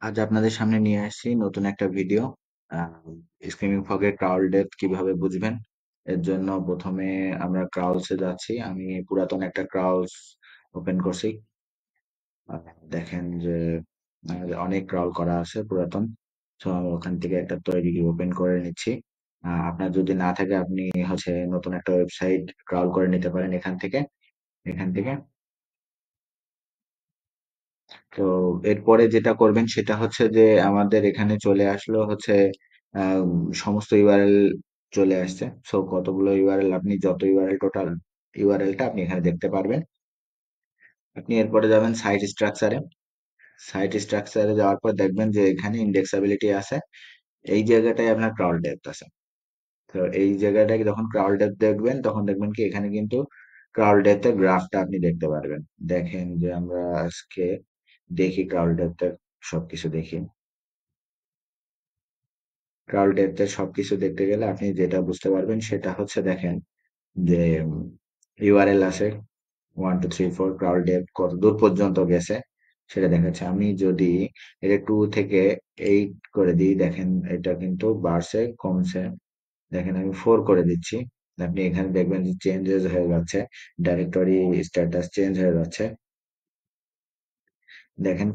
আজ আপনাদের সামনে নিয়ে আসছি নতুন একটা ভিডিও। স্ক্রিমিং ফগের ক্রাউল ডেপথ কিভাবে বুঝবেন। এর জন্য প্রথমে আমরা ক্রাউলসে যাচ্ছি। আমি পুরাতন একটা ক্রাউলস ওপেন করছি। আহ, দেখেন যে অনেক ক্রাউল করা আছে পুরাতন। তো আমি ওখান থেকে একটা তৈরি ওপেন করে নিচ্ছি। আপনার যদি না থাকে আপনি হচ্ছে নতুন একটা ওয়েবসাইট ক্রাউল করে নিতে পারেন এখান থেকে। তো এরপরে যেটা করবেন সেটা হচ্ছে যে আমাদের এখানে চলে আসলো হচ্ছে আহ, সমস্ত ইউআরএল চলে আসছে। সো কতগুলো ইউআরএল, আপনি যত ইউআরএল টোটাল ইউআরএলটা আপনি এখানে দেখতে পারবেন। আপনি এরপরে যাবেন সাইট স্ট্রাকচারে যাওয়ার পর দেখবেন যে এখানে ইন্ডেক্সাবিলিটি আছে। এই জায়গাটায় আপনার ক্রাউড ডেপথ আছে। তো এই জায়গাটায় যখন ক্রাউড ডেপথ দেখবেন তখন দেখবেন কি এখানে কিন্তু ক্রাউড ডেপথের গ্রাফটা আপনি দেখতে পারবেন। দেখেন যে আমরা আজকে দেখি ক্রাউড ডেপথের সবকিছু দেখি। ক্রাউড ডেপথের সবকিছু দেখতে গেলে আপনি যেটা বুঝতে পারবেন সেটা হচ্ছে দেখেন যে ইউআরএল আছে 1 2 3 4, ক্রাউড ডেপথ কত দূর পর্যন্ত গেছে সেটা দেখাচ্ছে। আমি যদি এটা 2 থেকে 8 করে দিই, দেখেন এটা কিন্তু বাড়ছে কমছে। দেখেন আমি 4 করে দিচ্ছি, আপনি এখানে দেখবেন যে চেঞ্জেস হয়ে যাচ্ছে, ডাইরেক্টরি স্ট্যাটাস চেঞ্জ হয়ে যাচ্ছে। দেখেন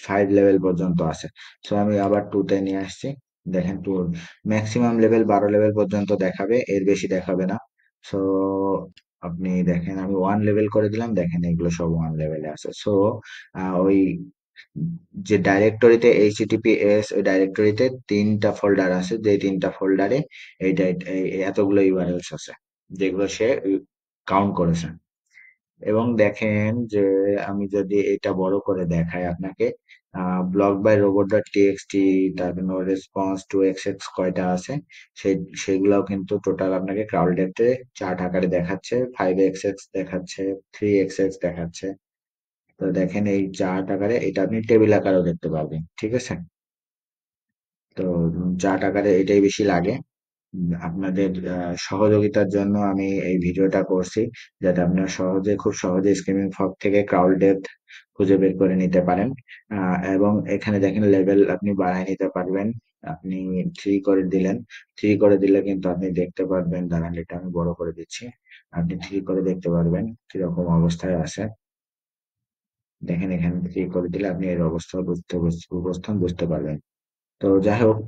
5 লেভেল পর্যন্ত আছে। সো আমি আবার 2 তে নিয়ে আসছি। দেখেন টু ম্যাক্সিমাম লেভেল 12 লেভেল পর্যন্ত দেখাবে, এর বেশি দেখাবে না। সো আপনি দেখেন আমি 1 লেভেল করে দিলাম, দেখেন এগুলো সব 1 লেভেলে আছে। সো ওই যে ডাইরেক্টরিতে এইচটিটিপিএস, ওই ডাইরেক্টরিতে 3টা ফোল্ডার আছে, যে 3টা ফোল্ডারে এই এতগুলো ইউআরএলস আছে যেগুলো সে কাউন্ট করেছে। এবং দেখেন যে আমি যদি এটা বড় করে দেখাই আপনাকে, block by robot dot TXT, তারপর নো রেসপন্স 2xx কয়টা আছে, সেই সেগুলাও কিন্তু টোটাল আপনাকে ক্রাউড ডেপথে চার্ট আকারে দেখাচ্ছে। 5xx দেখাচ্ছে, 3xx দেখাচ্ছে। তো দেখেন এই চার্ট আকারে, এটা আপনি টেবিল আকারেও দেখতে পারবেন, ঠিক আছে। তো চার্ট আকারে এটাই বেশি লাগে। আপনাদের সহযোগিতার জন্য আমি এই ভিডিওটা করছি, যাতে আপনারা খুব সহজে স্কিমিং ফগ থেকে ক্রাউড ডেপথ খুঁজে বের করে নিতে পারেন। এবং এখানে দেখেন লেভেল আপনি বাড়ায় নিতে পারবেন। আপনি 3 করে দিলেন, 3 করে দিলে কিন্তু আপনি দেখতে পারবেন, দাঁড়ান এটা আমি বড় করে দিচ্ছি। আপনি 3 করে দেখতে পারবেন কিরকম অবস্থায় আছে। দেখেন এখানে 3 করে দিলে আপনি এর অবস্থান বুঝতে পারবেন। তো যাই হোক,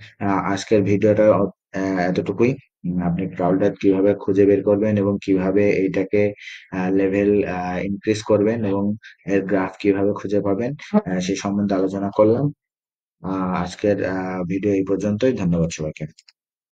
আজকের ভিডিওটা এতটুকুই। আপনি ক্রাউডটা কিভাবে খুঁজে বের করবেন এবং কিভাবে এইটাকে লেভেল ইনক্রিজ করবেন এবং এর গ্রাফ কিভাবে খুঁজে পাবেন সে সম্বন্ধে আলোচনা করলাম। আজকের ভিডিও এই পর্যন্তই। ধন্যবাদ সবাইকে।